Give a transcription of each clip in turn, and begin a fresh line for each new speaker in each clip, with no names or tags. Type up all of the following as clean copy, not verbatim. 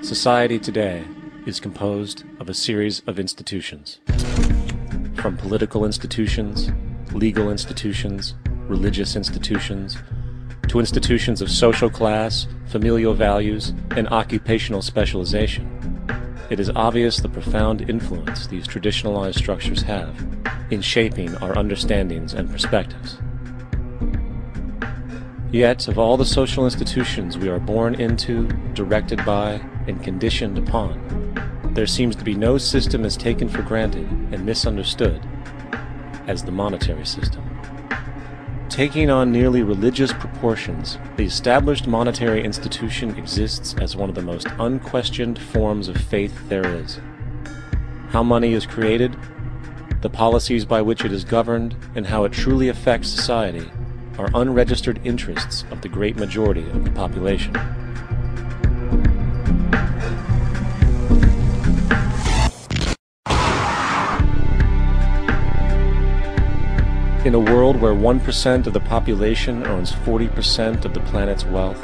Society today is composed of a series of institutions. From political institutions, legal institutions, religious institutions, to institutions of social class, familial values, and occupational specialization. It is obvious the profound influence these traditionalized structures have in shaping our understandings and perspectives. Yet, of all the social institutions we are born into, directed by, and conditioned upon, there seems to be no system as taken for granted and misunderstood as the monetary system. Taking on nearly religious proportions, the established monetary institution exists as one of the most unquestioned forms of faith there is. How money is created, the policies by which it is governed, and how it truly affects society are unregistered interests of the great majority of the population. In a world where 1% of the population owns 40% of the planet's wealth,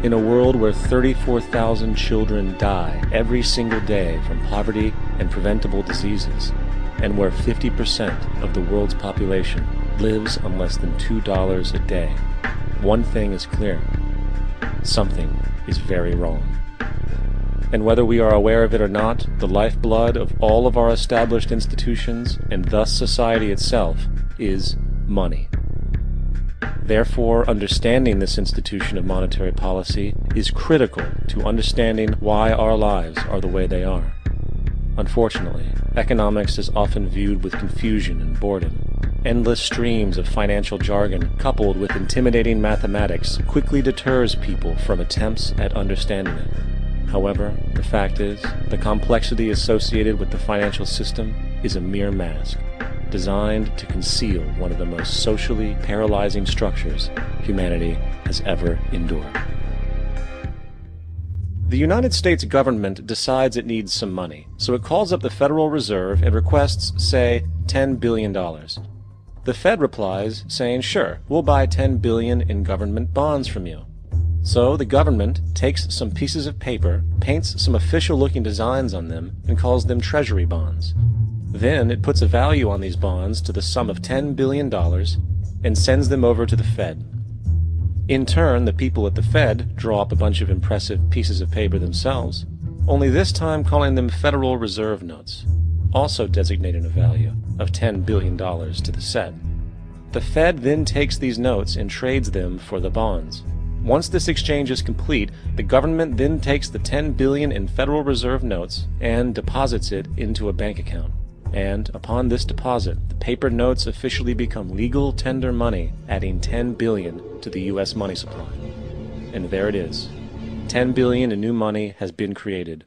in a world where 34,000 children die every single day from poverty and preventable diseases, and where 50% of the world's population lives on less than $2 a day, one thing is clear: something is very wrong. And whether we are aware of it or not, the lifeblood of all of our established institutions, and thus society itself, is money. Therefore, understanding this institution of monetary policy is critical to understanding why our lives are the way they are. Unfortunately, economics is often viewed with confusion and boredom. Endless streams of financial jargon coupled with intimidating mathematics quickly deters people from attempts at understanding it. However, the fact is, the complexity associated with the financial system is a mere mask, designed to conceal one of the most socially paralyzing structures humanity has ever endured. The United States government decides it needs some money, so it calls up the Federal Reserve and requests, say, $10 billion. The Fed replies, saying, sure, we'll buy $10 billion in government bonds from you. So the government takes some pieces of paper, paints some official-looking designs on them, and calls them treasury bonds. Then it puts a value on these bonds to the sum of $10 billion and sends them over to the Fed. In turn, the people at the Fed draw up a bunch of impressive pieces of paper themselves, only this time calling them Federal Reserve notes, also designating a value of $10 billion to the set. The Fed then takes these notes and trades them for the bonds. Once this exchange is complete, the government then takes the $10 billion in Federal Reserve notes and deposits it into a bank account. And upon this deposit, the paper notes officially become legal tender money, adding $10 billion to the U.S. money supply. And there it is. $10 billion in new money has been created.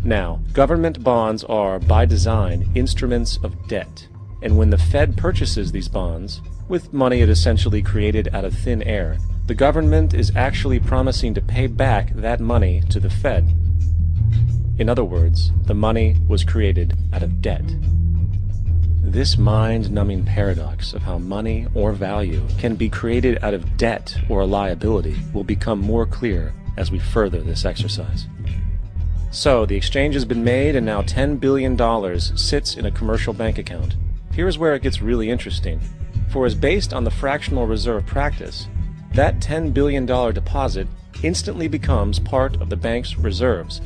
Now, government bonds are, by design, instruments of debt. And when the Fed purchases these bonds, with money it essentially created out of thin air, the government is actually promising to pay back that money to the Fed. In other words, the money was created out of debt. This mind-numbing paradox of how money or value can be created out of debt or a liability will become more clear as we further this exercise. So, the exchange has been made and now $10 billion sits in a commercial bank account. Here's where it gets really interesting. For as based on the fractional reserve practice, that $10 billion deposit instantly becomes part of the bank's reserves,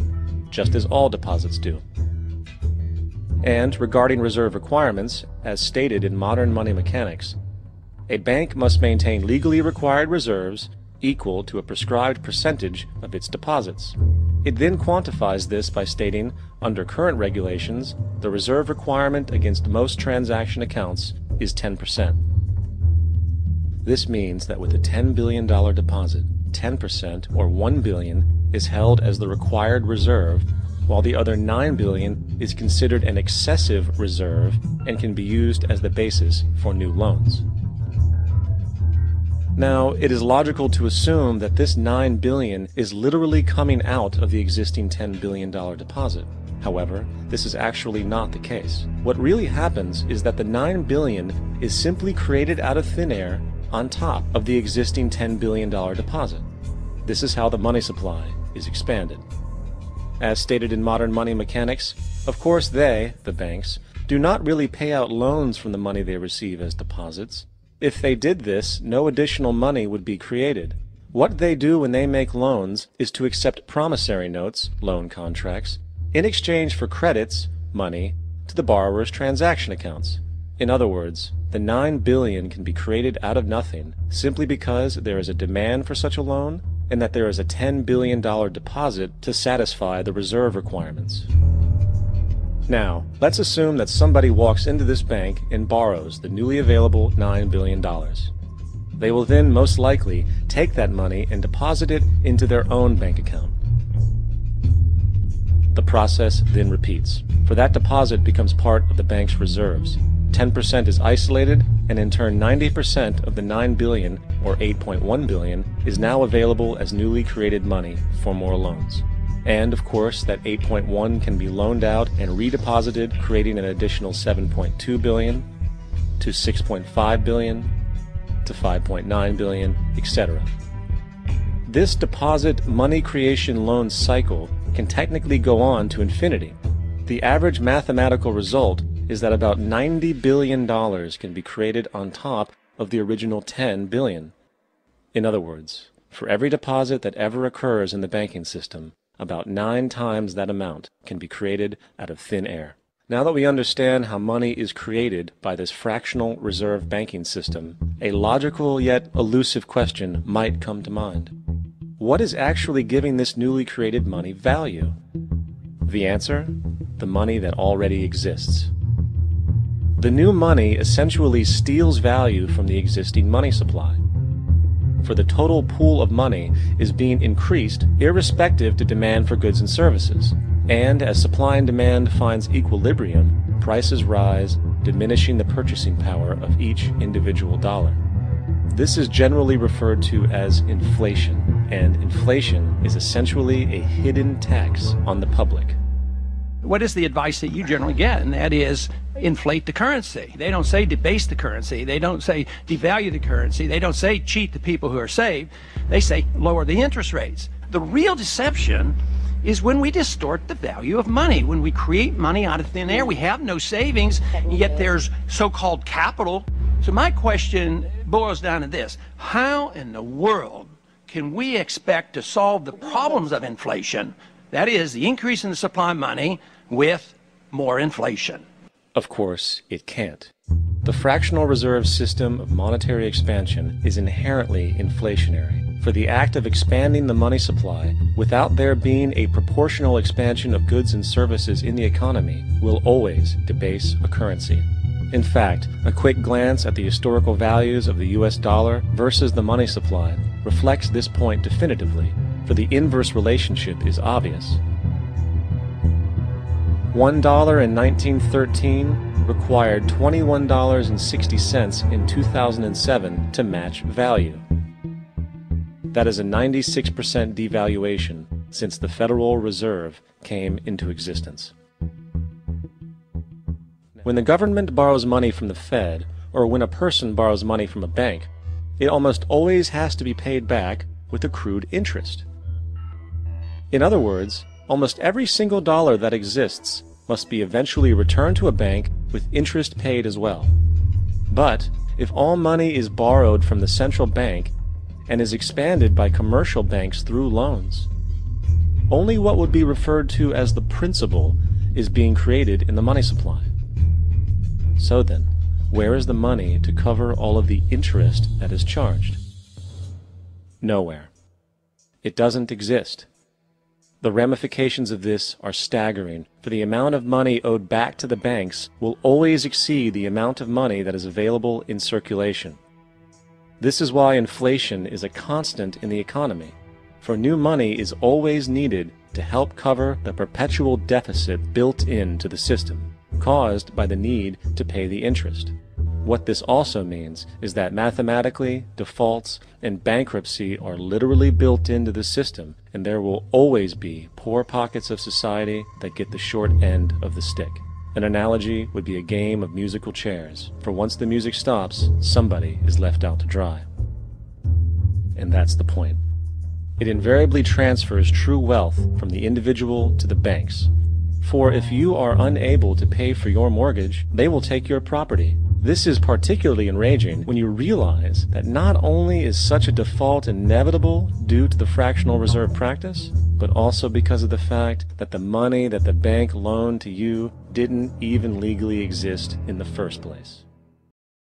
just as all deposits do. And regarding reserve requirements, as stated in modern money mechanics, a bank must maintain legally required reserves equal to a prescribed percentage of its deposits. It then quantifies this by stating, under current regulations, the reserve requirement against most transaction accounts is 10%. This means that with a $10 billion deposit, 10%, or $1 billion, is held as the required reserve, while the other $9 billion is considered an excessive reserve and can be used as the basis for new loans. Now, it is logical to assume that this $9 billion is literally coming out of the existing $10 billion deposit. However, this is actually not the case. What really happens is that the $9 billion is simply created out of thin air on top of the existing $10 billion deposit. This is how the money supply is expanded. As stated in Modern Money Mechanics, of course they, the banks, do not really pay out loans from the money they receive as deposits. If they did this, no additional money would be created. What they do when they make loans is to accept promissory notes, loan contracts, in exchange for credits, money, to the borrower's transaction accounts. In other words, the $9 billion can be created out of nothing simply because there is a demand for such a loan and that there is a $10 billion deposit to satisfy the reserve requirements. Now, let's assume that somebody walks into this bank and borrows the newly available $9 billion. They will then most likely take that money and deposit it into their own bank account. The process then repeats, for that deposit becomes part of the bank's reserves. 10% is isolated, and in turn 90% of the $9 billion, or $8.1 billion, is now available as newly created money for more loans. And, of course, that 8.1 can be loaned out and redeposited, creating an additional 7.2 billion, to 6.5 billion, to 5.9 billion, etc. This deposit money creation loan cycle can technically go on to infinity. The average mathematical result is that about $90 billion can be created on top of the original $10 billion. In other words, for every deposit that ever occurs in the banking system, about 9 times that amount can be created out of thin air. Now that we understand how money is created by this fractional reserve banking system, a logical yet elusive question might come to mind. What is actually giving this newly created money value? The answer? The money that already exists. The new money essentially steals value from the existing money supply. For the total pool of money is being increased irrespective to demand for goods and services. And as supply and demand finds equilibrium, prices rise, diminishing the purchasing power of each individual dollar. This is generally referred to as inflation, and inflation is essentially a hidden tax on the public.
What is the advice that you generally get? And that is inflate the currency. They don't say debase the currency. They don't say devalue the currency. They don't say cheat the people who are saved. They say lower the interest rates. The real deception is when we distort the value of money. When we create money out of thin air, we have no savings, yet there's so-called capital. So my question boils down to this. How in the world can we expect to solve the problems of inflation, that is, the increase in the supply of money, with more inflation?
Of course, it can't. The fractional reserve system of monetary expansion is inherently inflationary. For the act of expanding the money supply, without there being a proportional expansion of goods and services in the economy, will always debase a currency. In fact, a quick glance at the historical values of the US dollar versus the money supply reflects this point definitively, for the inverse relationship is obvious. $1 in 1913 required $21.60 in 2007 to match value. That is a 96% devaluation since the Federal Reserve came into existence. When the government borrows money from the Fed, or when a person borrows money from a bank, it almost always has to be paid back with accrued interest. In other words, almost every single dollar that exists must be eventually returned to a bank with interest paid as well. But if all money is borrowed from the central bank and is expanded by commercial banks through loans, only what would be referred to as the principal is being created in the money supply. So then, where is the money to cover all of the interest that is charged? Nowhere. It doesn't exist. The ramifications of this are staggering, for the amount of money owed back to the banks will always exceed the amount of money that is available in circulation. This is why inflation is a constant in the economy, for new money is always needed to help cover the perpetual deficit built into the system, caused by the need to pay the interest. What this also means is that mathematically, defaults and bankruptcy are literally built into the system, and there will always be poor pockets of society that get the short end of the stick. An analogy would be a game of musical chairs, for once the music stops, somebody is left out to dry. And that's the point. It invariably transfers true wealth from the individual to the banks. For if you are unable to pay for your mortgage, they will take your property. This is particularly enraging when you realize that not only is such a default inevitable due to the fractional reserve practice, but also because of the fact that the money that the bank loaned to you didn't even legally exist in the first place.